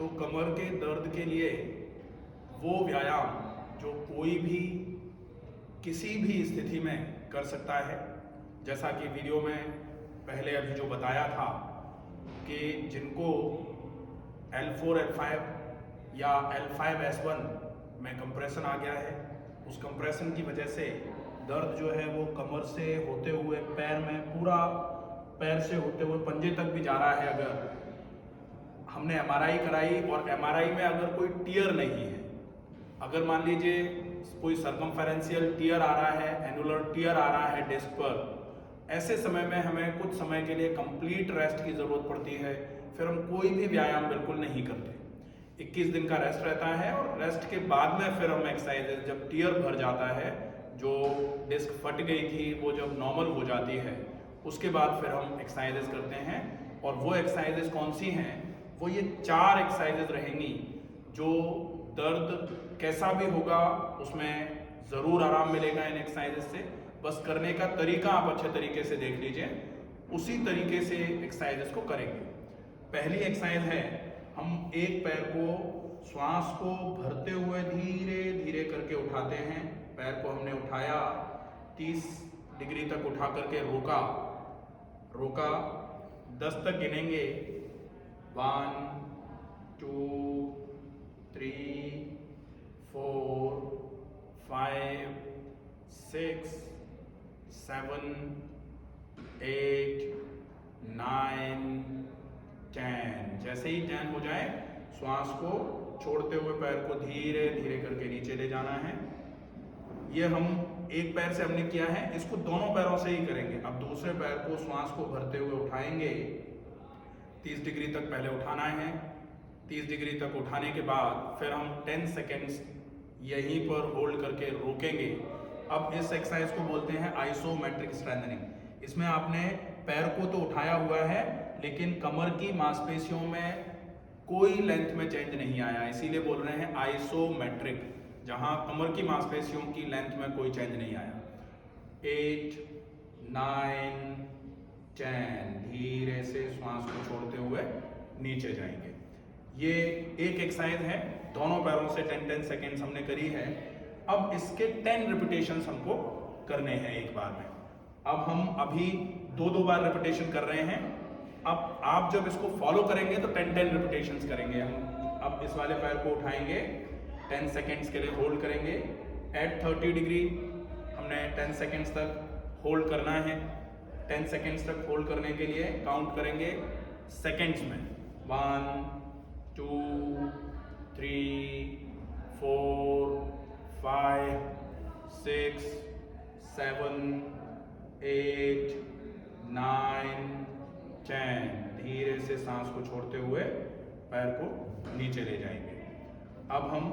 तो कमर के दर्द के लिए वो व्यायाम जो कोई भी किसी भी स्थिति में कर सकता है, जैसा कि वीडियो में पहले अभी जो बताया था कि जिनको L4 L5 या L5S1 में कंप्रेशन आ गया है, उस कंप्रेशन की वजह से दर्द जो है वो कमर से होते हुए पैर में, पूरा पैर से होते हुए पंजे तक भी जा रहा है। अगर हमने MRI कराई और MRI में अगर कोई टियर नहीं है, अगर मान लीजिए कोई सर्कमफेरेंशियल टियर आ रहा है, एनुलर टियर आ रहा है डिस्क पर, ऐसे समय में हमें कुछ समय के लिए कंप्लीट रेस्ट की ज़रूरत पड़ती है। फिर हम कोई भी व्यायाम बिल्कुल नहीं करते, 21 दिन का रेस्ट रहता है और रेस्ट के बाद में फिर हम एक्सरसाइजेज, जब टियर भर जाता है, जो डिस्क फट गई थी वो जब नॉर्मल हो जाती है, उसके बाद फिर हम एक्सरसाइजेज करते हैं। और वो एक्सरसाइजेज कौन सी हैं? वो ये 4 एक्सरसाइजेज रहेंगी जो दर्द कैसा भी होगा उसमें ज़रूर आराम मिलेगा इन एक्सरसाइजेज से। बस करने का तरीका आप अच्छे तरीके से देख लीजिए, उसी तरीके से एक्सरसाइजेस को करेंगे। पहली एक्सरसाइज है, हम एक पैर को, श्वास को भरते हुए धीरे धीरे करके उठाते हैं। पैर को हमने उठाया, 30 डिग्री तक उठा करके रोका, 10 तक गिनेंगे। 1 2 3 4 5 6 7 8 9 10। जैसे ही 10 हो जाए, श्वास को छोड़ते हुए पैर को धीरे धीरे करके नीचे ले जाना है। ये हम एक पैर से हमने किया है, इसको दोनों पैरों से ही करेंगे। अब दूसरे पैर को श्वास को भरते हुए उठाएंगे, 30 डिग्री तक पहले उठाना है। 30 डिग्री तक उठाने के बाद फिर हम 10 सेकेंड्स यहीं पर होल्ड करके रोकेंगे। अब इस एक्सरसाइज को बोलते हैं आइसोमेट्रिक स्ट्रेंथनिंग। इसमें आपने पैर को तो उठाया हुआ है, लेकिन कमर की मांसपेशियों में कोई लेंथ में चेंज नहीं आया, इसीलिए बोल रहे हैं आइसोमेट्रिक, जहां कमर की मांसपेशियों की लेंथ में कोई चेंज नहीं आया। 8 9 10, धीरे से श्वास को छोड़ते हुए नीचे जाएंगे। ये एक एक्सरसाइज है, दोनों पैरों से 10-10 सेकेंड्स हमने करी है। अब इसके 10 रिपीटेशंस हमको करने हैं एक बार में। अब हम अभी 2-2 बार रिपीटेशन कर रहे हैं। अब आप जब इसको फॉलो करेंगे तो 10-10 रिपीटेशंस करेंगे हम। अब इस वाले पैर को उठाएंगे, 10 सेकेंड्स के लिए होल्ड करेंगे। एट 30 डिग्री हमने 10 सेकेंड्स तक होल्ड करना है। 10 सेकेंड्स तक होल्ड करने के लिए काउंट करेंगे सेकेंड्स में। 1 2 3 4 5 6 7 8 9 10। धीरे से सांस को छोड़ते हुए पैर को नीचे ले जाएंगे। अब हम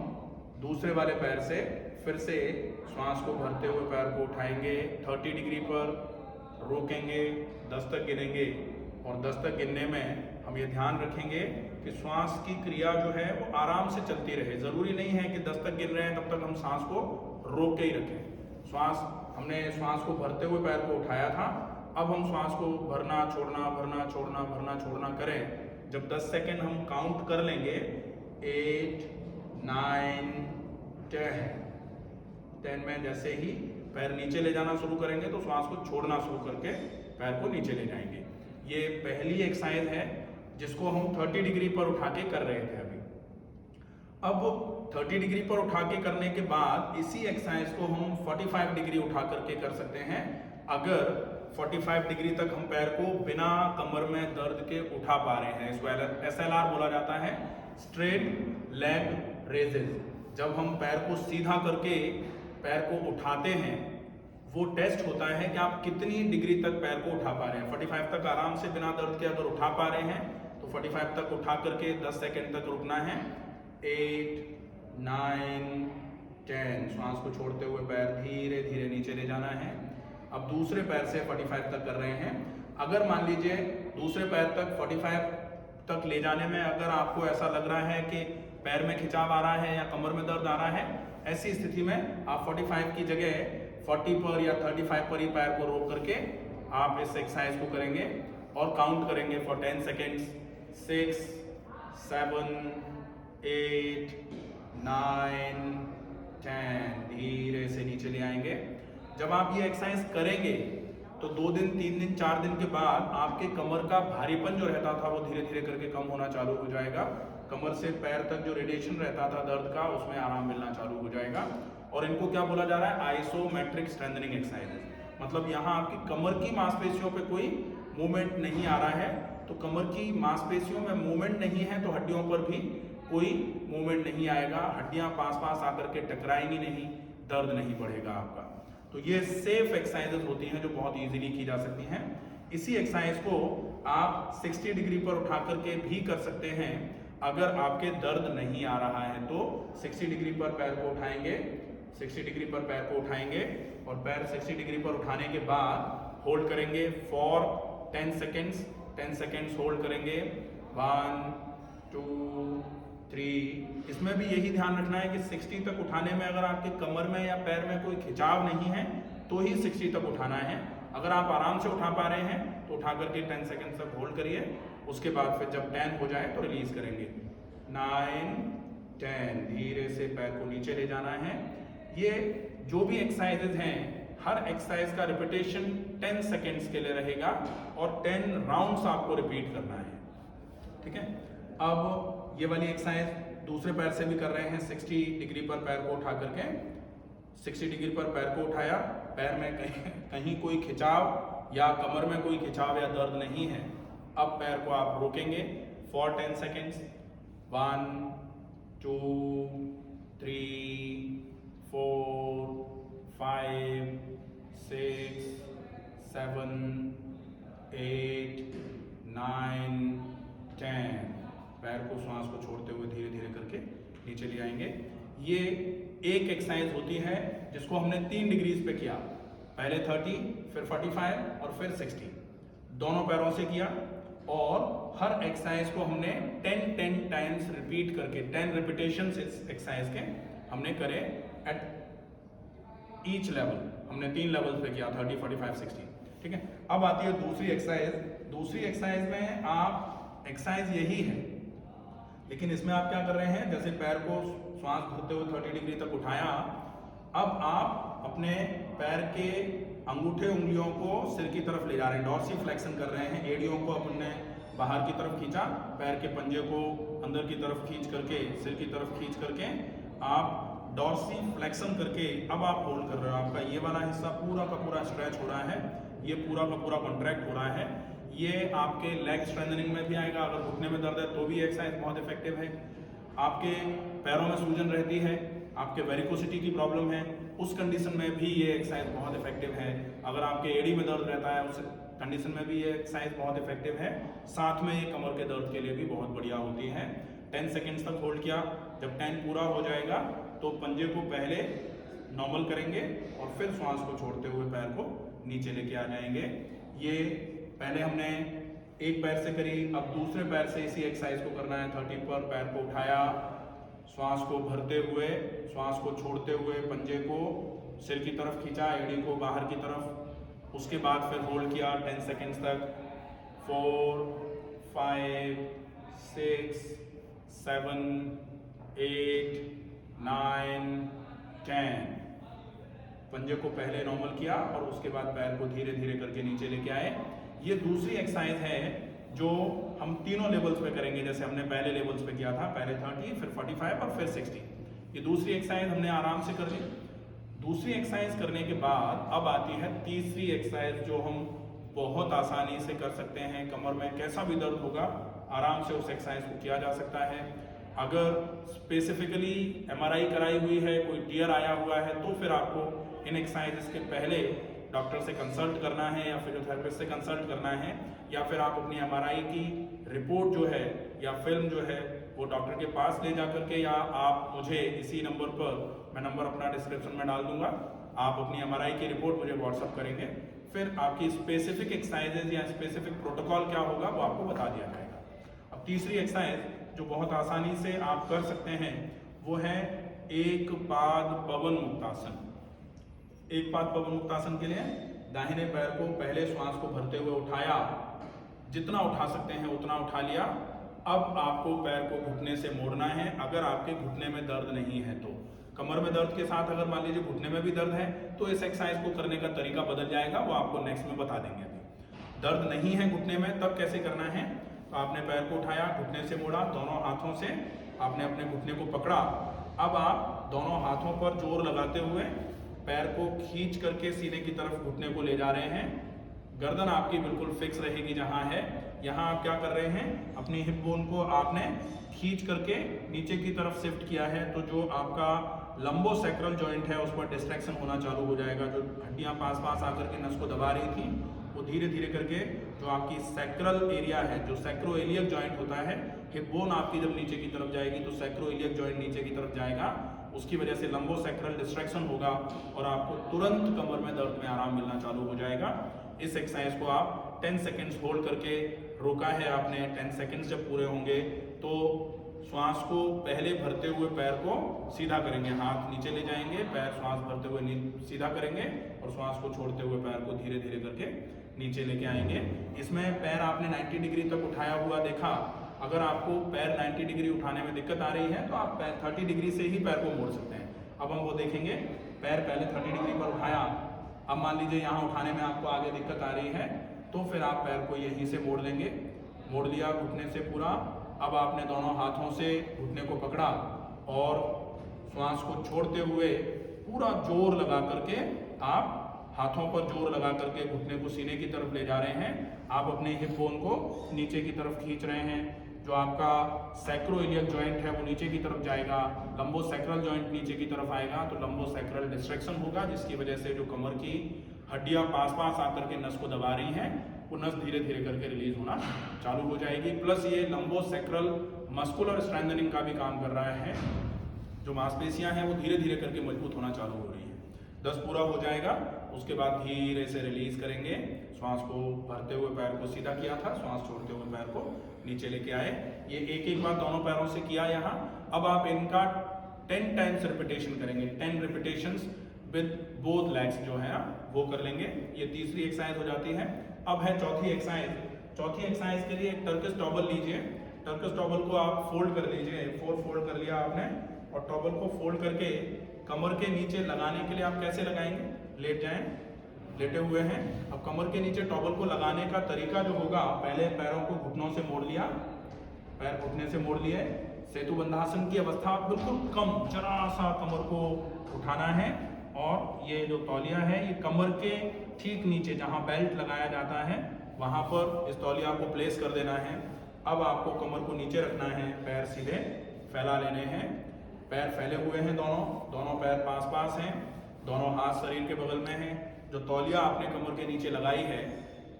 दूसरे वाले पैर से फिर से श्वास को भरते हुए पैर को उठाएंगे, 30 डिग्री पर रोकेंगे, 10 तक गिनेंगे। और 10 तक गिनने में हम ये ध्यान रखेंगे कि श्वास की क्रिया जो है वो आराम से चलती रहे। ज़रूरी नहीं है कि 10 तक गिन रहे हैं तब तक हम सांस को रोक के ही रखें। हमने श्वास को भरते हुए पैर को उठाया था, अब हम श्वास को भरना छोड़ना, भरना छोड़ना, भरना छोड़ना करें। जब 10 सेकेंड हम काउंट कर लेंगे, 8 9 10 में जैसे ही पैर नीचे ले जाना शुरू करेंगे तो श्वास को छोड़ना शुरू करके पैर को नीचे ले जाएंगे। ये पहली एक्सरसाइज है जिसको हम 30 डिग्री पर उठा के कर रहे थे अभी। अब 30 डिग्री पर उठा के करने के बाद इसी एक्सरसाइज को हम 45 डिग्री उठा करके कर सकते हैं। अगर 45 डिग्री तक हम पैर को बिना कमर में दर्द के उठा पा रहे हैं, इसको SLR बोला जाता है, स्ट्रेट लेग रेजेस। जब हम पैर को सीधा करके पैर को उठाते हैं, वो टेस्ट होता है कि आप कितनी डिग्री तक पैर को उठा पा रहे हैं। 45 तक आराम से बिना दर्द के अगर उठा पा रहे हैं तो 45 तक उठा करके 10 सेकेंड तक रुकना है। 8 9 10, श्वास को छोड़ते हुए पैर धीरे धीरे नीचे ले जाना है। अब दूसरे पैर से 45 तक कर रहे हैं। अगर मान लीजिए दूसरे पैर तक 45 तक ले जाने में अगर आपको ऐसा लग रहा है कि पैर में खिंचाव आ रहा है या कमर में दर्द आ रहा है, ऐसी स्थिति में आप 45 की जगह 40 पर या 35 पर ही पैर को रोक करके आप इस एक्सरसाइज को करेंगे और काउंट करेंगे फॉर 10 सेकेंड्स। 6 7, 8, 9, 10, धीरे से नीचे ले आएंगे। जब आप ये एक्सरसाइज करेंगे तो 2 दिन 3 दिन 4 दिन के बाद आपके कमर का भारीपन जो रहता था वो धीरे धीरे करके कम होना चालू हो जाएगा। कमर से पैर तक जो रेडिएशन रहता था दर्द का, उसमें आराम मिलना चालू हो जाएगा। और इनको क्या बोला जा रहा है? Isometric strengthening exercises. मतलब यहाँ आपकी कमर की मांसपेशियों पे कोई मूवमेंट नहीं आ रहा है, तो कमर की मांसपेशियों में मूवमेंट नहीं है तो हड्डियों पर भी कोई मूवमेंट नहीं आएगा, हड्डियां पास पास आकर के टकराएंगी नहीं, दर्द नहीं बढ़ेगा आपका। तो ये सेफ एक्सरसाइजेस होती हैं जो बहुत इजीली की जा सकती हैं। इसी एक्सरसाइज को आप 60 डिग्री पर उठा करके भी कर सकते हैं। अगर आपके दर्द नहीं आ रहा है तो 60 डिग्री पर पैर को उठाएंगे, 60 डिग्री पर पैर को उठाएंगे और पैर 60 डिग्री पर उठाने के बाद होल्ड करेंगे फॉर 10 सेकेंड्स। 10 सेकेंड्स होल्ड करेंगे। 1, 2, 3। इसमें भी यही ध्यान रखना है कि 60 तक उठाने में अगर आपके कमर में या पैर में कोई खिंचाव नहीं है तो ही 60 तक उठाना है। अगर आप आराम से उठा पा रहे हैं तो उठा करके 10 सेकेंड तक होल्ड करिए। उसके बाद फिर जब 10 हो जाए तो रिलीज करेंगे। 9, 10, धीरे से पैर को नीचे ले जाना है। ये जो भी एक्सरसाइजेज हैं, हर एक्सरसाइज का रिपीटेशन 10 सेकेंड्स के लिए रहेगा और 10 राउंड्स आपको रिपीट करना है। ठीक है। अब ये वाली एक्सरसाइज दूसरे पैर से भी कर रहे हैं। 60 डिग्री पर पैर को उठा करके, 60 डिग्री पर पैर को उठाया, पैर में कहीं कोई खिंचाव या कमर में कोई खिंचाव या दर्द नहीं है। अब पैर को आप रोकेंगे फॉर 10 सेकेंड्स। 1, 2, 3, 4, 5, 6, 7, 8, 9, 10। पैर को, श्वास को छोड़ते हुए धीरे धीरे करके नीचे ले आएंगे। ये एक एक्सरसाइज होती है जिसको हमने 3 डिग्रीज पे किया। पहले 30, फिर 45 और फिर 60, दोनों पैरों से किया। और हर एक्सरसाइज को हमने 10 टाइम्स रिपीट करके 10 रिपीटेशंस इस एक्सरसाइज के हमने करे एट ईच लेवल। हमने 3 लेवल्स पे किया, 30, 45, 60। ठीक है। अब आती है दूसरी एक्सरसाइज। दूसरी एक्सरसाइज में आप एक्सरसाइज यही है, लेकिन इसमें आप क्या कर रहे हैं, जैसे पैर को श्वास भरते हुए 30 डिग्री तक उठाया। अब आप अपने पैर के अंगूठे उंगलियों को सिर की तरफ ले जा रहे हैं, डॉर्सी फ्लेक्शन कर रहे हैं। एड़ियों को अपने बाहर की तरफ खींचा, पैर के पंजे को अंदर की तरफ खींच करके, सिर की तरफ खींच करके आप डॉर्सी फ्लेक्शन करके अब आप होल्ड कर रहे हो। आपका ये वाला हिस्सा पूरा का पूरा स्ट्रेच हो रहा है, ये पूरा का पूरा कॉन्ट्रैक्ट हो रहा है। ये आपके लेग स्ट्रेंथनिंग में भी आएगा। अगर घुटने में दर्द है तो भी एक्सरसाइज बहुत इफेक्टिव है। आपके पैरों में सूजन रहती है, आपके वेरिकोसिटी की प्रॉब्लम है, उस कंडीशन में भी ये एक्सरसाइज बहुत इफेक्टिव है। अगर आपके एड़ी में दर्द रहता है उस कंडीशन में भी ये एक्सरसाइज बहुत इफेक्टिव है। साथ में ये कमर के दर्द के लिए भी बहुत बढ़िया होती है। 10 सेकेंड्स तक होल्ड किया। जब 10 पूरा हो जाएगा तो पंजे को पहले नॉर्मल करेंगे और फिर श्वास को छोड़ते हुए पैर को नीचे लेके आ जाएंगे। ये पहले हमने एक पैर से करी, अब दूसरे पैर से इसी एक्सरसाइज को करना है। 30 पर पैर को उठाया, श्वास को भरते हुए, श्वास को छोड़ते हुए पंजे को सिर की तरफ खींचा, एड़ी को बाहर की तरफ। उसके बाद फिर होल्ड किया 10 सेकेंड्स तक। 4, 5, 6, 7, 8, 9, 10। पंजे को पहले नॉर्मल किया और उसके बाद पैर को धीरे धीरे करके नीचे लेके आए। ये दूसरी एक्सरसाइज है जो हम तीनों लेवल्स पे करेंगे, जैसे हमने पहले लेवल्स पे किया था, पहले 30, फिर 45 और फिर 60। ये दूसरी एक्सरसाइज हमने आराम से कर ली। दूसरी एक्सरसाइज करने के बाद अब आती है तीसरी एक्सरसाइज जो हम बहुत आसानी से कर सकते हैं। कमर में कैसा भी दर्द होगा, आराम से उस एक्सरसाइज को किया जा सकता है। अगर स्पेसिफिकली MRI कराई हुई है, कोई टीयर आया हुआ है, तो फिर आपको इन एक्सरसाइजेस के पहले डॉक्टर से कंसल्ट करना है या फिजियोथेरेपिस्ट से कंसल्ट करना है, या फिर आप अपनी MRI की रिपोर्ट जो है या फिल्म जो है वो डॉक्टर के पास ले जा करके, या आप मुझे इसी नंबर पर, मैं नंबर अपना डिस्क्रिप्शन में डाल दूंगा, आप अपनी MRI की रिपोर्ट मुझे व्हाट्सअप करेंगे। फिर आपकी स्पेसिफिक एक्सरसाइजेज या स्पेसिफिक प्रोटोकॉल क्या होगा वो आपको बता दिया जाएगा। अब तीसरी एक्सरसाइज जो बहुत आसानी से आप कर सकते हैं वो है एक पाद पवन मुक्तासन। एक पाद पवन मुक्तासन के लिए दाहिने पैर को पहले श्वास को भरते हुए उठाया, जितना उठा सकते हैं उतना उठा लिया। अब आपको पैर को घुटने से मोड़ना है। अगर आपके घुटने में दर्द नहीं है तो, कमर में दर्द के साथ अगर मान लीजिए घुटने में भी दर्द है तो इस एक्सरसाइज को करने का तरीका बदल जाएगा, वो आपको नेक्स्ट में बता देंगे। अभी दर्द नहीं है घुटने में तब कैसे करना है, तो आपने पैर को उठाया, घुटने से मोड़ा, दोनों हाथों से आपने अपने घुटने को पकड़ा। अब आप दोनों हाथों पर जोर लगाते हुए पैर को खींच करके सीने की तरफ घुटने को ले जा रहे हैं। गर्दन आपकी बिल्कुल फिक्स रहेगी जहां है। यहाँ आप क्या कर रहे हैं, अपनी हिप बोन को आपने खींच करके नीचे की तरफ शिफ्ट किया है, तो जो आपका लंबोसेक्रल जॉइंट है उस पर डिस्ट्रैक्शन होना चालू हो जाएगा। जो हड्डियां पास पास आकर के नस को दबा रही थी वो धीरे धीरे करके जो आपकी सैक्रल एरिया है, जो सैक्रोइलियक जॉइंट होता है, हिप बोन आपकी जब नीचे की तरफ जाएगी तो सैक्रोइलियक जॉइंट नीचे की तरफ जाएगा, उसकी वजह से लंबोसेक्रल डिस्ट्रैक्शन होगा और आपको तुरंत कमर में दर्द में आराम मिलना चालू हो जाएगा। इस एक्सरसाइज को आप 10 सेकेंड्स होल्ड करके रोका है आपने। 10 सेकेंड्स जब पूरे होंगे तो श्वास को पहले भरते हुए पैर को सीधा करेंगे, हाथ नीचे ले जाएंगे, पैर श्वास भरते हुए सीधा करेंगे और श्वास को छोड़ते हुए पैर को धीरे धीरे करके नीचे लेके आएंगे। इसमें पैर आपने 90 डिग्री तक उठाया हुआ देखा। अगर आपको पैर 90 डिग्री उठाने में दिक्कत आ रही है तो आप पैर 30 डिग्री से ही पैर को मोड़ सकते हैं। अब हम वो देखेंगे। पैर पहले 30 डिग्री पर उठाया, अब मान लीजिए यहाँ उठाने में आपको आगे दिक्कत आ रही है तो फिर आप पैर को यहीं से मोड़ लेंगे। मोड़ लिया घुटने से पूरा। अब आपने दोनों हाथों से घुटने को पकड़ा और श्वास को छोड़ते हुए पूरा जोर लगा करके आप हाथों पर जोर लगा करके घुटने को सीने की तरफ ले जा रहे हैं। आप अपने हिप बोन को नीचे की तरफ खींच रहे हैं। जो आपका सैक्रोइलियक जॉइंट है वो नीचे की तरफ जाएगा, लंबोसेक्रल जॉइंट नीचे की तरफ आएगा तो लंबोसेक्रल डिस्ट्रैक्शन होगा, जिसकी वजह से जो कमर की हड्डियां पास पास आकर के नस को दबा रही हैं वो नस धीरे धीरे करके रिलीज होना चालू हो जाएगी। प्लस ये लंबोसेक्रल मस्कुलर स्ट्रेंथनिंग का भी काम कर रहा है। जो मांसपेशियां हैं वो धीरे धीरे करके मजबूत होना चालू हो रही है। 10 पूरा हो जाएगा, उसके बाद धीरे से रिलीज करेंगे। श्वास को भरते हुए पैर को सीधा किया था, श्वास छोड़ते हुए पैर को नीचे लेके आए। ये एक एक बार दोनों पैरों से किया यहाँ। अब आप इनका 10 टाइम्स रिपीटेशन करेंगे। 10 रिपीटेशंस विद बोथ लेग्स जो है वो कर लेंगे। ये तीसरी एक्सरसाइज हो जाती है। अब है चौथी एक्सरसाइज। चौथी एक्सरसाइज के लिए एक टर्किश टॉबल लीजिए। टर्किश टॉबल को आप फोल्ड कर लीजिए। 4 फोल्ड कर लिया आपने और टॉबल को फोल्ड करके कमर के नीचे लगाने के लिए आप कैसे लगाएंगे, लेट जाएं, लेटे हुए हैं। अब कमर के नीचे टॉवल को लगाने का तरीका जो होगा, पहले पैरों को घुटनों से मोड़ लिया, पैर घुटने से मोड़ लिए। सेतु बंधासन की अवस्था बिल्कुल कम, जरा सा कमर को उठाना है और ये जो तौलिया है ये कमर के ठीक नीचे जहां बेल्ट लगाया जाता है वहां पर इस तौलिया को प्लेस कर देना है। अब आपको कमर को नीचे रखना है, पैर सीधे फैला लेने हैं। पैर फैले हुए हैं, दोनों पैर पास पास हैं, दोनों हाथ शरीर के बगल में हैं। जो तौलिया आपने कमर के नीचे लगाई है,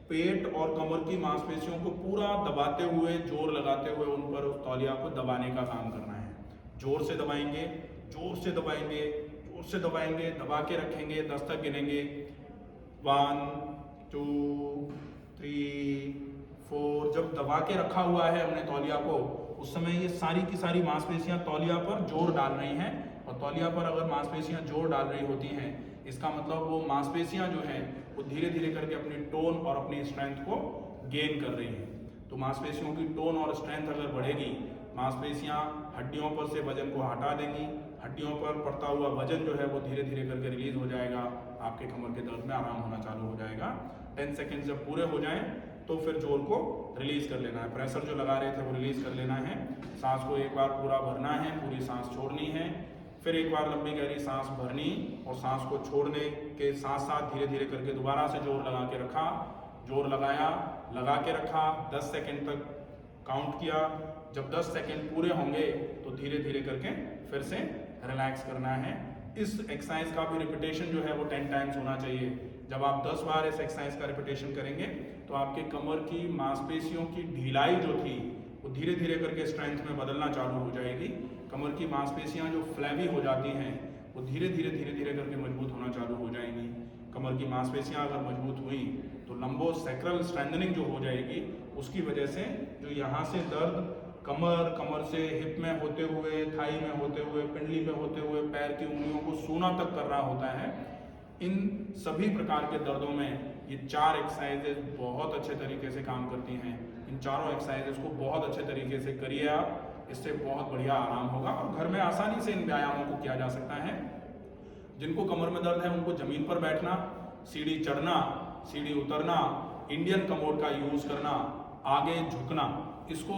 पेट और कमर की मांसपेशियों को पूरा दबाते हुए, जोर लगाते हुए उन पर उस तौलिया को दबाने का काम करना है। जोर से दबाएंगे, जोर से दबाएंगे, जोर से दबाएंगे, दबा के रखेंगे, 10 तक गिनेंगे। 1 2 3 4। जब दबा के रखा हुआ है हमने तौलिया को, उस समय ये सारी की सारी मांसपेशियां तौलिया पर जोर डाल रही हैं। और तौलिया पर अगर मांसपेशियां जोर डाल रही होती हैं, इसका मतलब वो मांसपेशियां जो हैं वो धीरे धीरे करके अपनी टोन और अपनी स्ट्रेंथ को गेन कर रही हैं। तो मांसपेशियों की टोन और स्ट्रेंथ अगर बढ़ेगी, मांसपेशियां हड्डियों पर से वजन को हटा देंगी, हड्डियों पर पड़ता हुआ वजन जो है वो धीरे धीरे करके रिलीज हो जाएगा, आपके कमर के दर्द में आराम होना चालू हो जाएगा। 10 सेकेंड जब पूरे हो जाएं तो फिर जोर को रिलीज कर लेना है। प्रेशर जो लगा रहे थे वो रिलीज कर लेना है। सांस को एक बार पूरा भरना है, पूरी सांस छोड़नी है, फिर एक बार लंबी गहरी सांस भरनी और सांस को छोड़ने के साथ साथ धीरे धीरे करके दोबारा से जोर लगा के रखा, जोर लगाया, लगा के रखा, 10 सेकेंड तक काउंट किया। जब 10 सेकेंड पूरे होंगे तो धीरे धीरे करके फिर से रिलैक्स करना है। इस एक्सरसाइज का भी रिपीटेशन जो है वो 10 टाइम्स होना चाहिए। जब आप 10 बार इस एक्सरसाइज का रिपीटेशन करेंगे तो आपके कमर की मांसपेशियों की ढिलाई जो थी वो धीरे धीरे करके स्ट्रेंथ में बदलना चालू हो जाएगी। कमर की मांसपेशियां जो फ्लैबी हो जाती हैं वो धीरे धीरे करके मजबूत होना चालू हो जाएंगी। कमर की मांसपेशियां अगर मजबूत हुई तो लंबोसेक्रल स्ट्रेंथनिंग जो हो जाएगी, उसकी वजह से जो यहाँ से दर्द कमर से हिप में होते हुए, थाई में होते हुए, पिंडली में होते हुए, पैर की उंगलियों को सूना तक कर रहा होता है, इन सभी प्रकार के दर्दों में ये 4 एक्सरसाइजेज बहुत अच्छे तरीके से काम करती हैं। इन चारों एक्सरसाइजेस को बहुत अच्छे तरीके से करिए आप, इससे बहुत बढ़िया आराम होगा और घर में आसानी से इन व्यायामों को किया जा सकता है। जिनको कमर में दर्द है उनको जमीन पर बैठना, सीढ़ी चढ़ना, सीढ़ी उतरना, इंडियन कमोड का यूज़ करना, आगे झुकना, इसको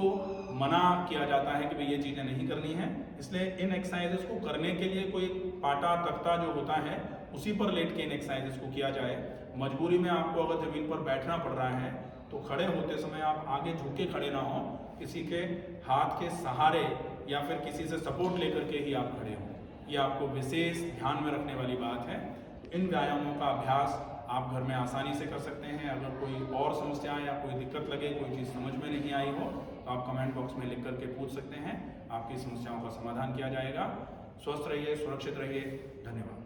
मना किया जाता है कि भाई ये चीज़ें नहीं करनी है। इसलिए इन एक्सरसाइजेस को करने के लिए कोई पाटा तख्ता जो होता है उसी पर लेट के इन एक्सरसाइजेस को किया जाए। मजबूरी में आपको अगर ज़मीन पर बैठना पड़ रहा है तो खड़े होते समय आप आगे झुक के खड़े ना हो, किसी के हाथ के सहारे या फिर किसी से सपोर्ट लेकर के ही आप खड़े हों। ये आपको विशेष ध्यान में रखने वाली बात है। इन व्यायामों का अभ्यास आप घर में आसानी से कर सकते हैं। अगर कोई और समस्या या कोई दिक्कत लगे, कोई चीज़ समझ में नहीं आई हो तो आप कमेंट बॉक्स में लिख करके पूछ सकते हैं। आपकी समस्याओं का समाधान किया जाएगा। स्वस्थ रहिए, सुरक्षित रहिए। धन्यवाद।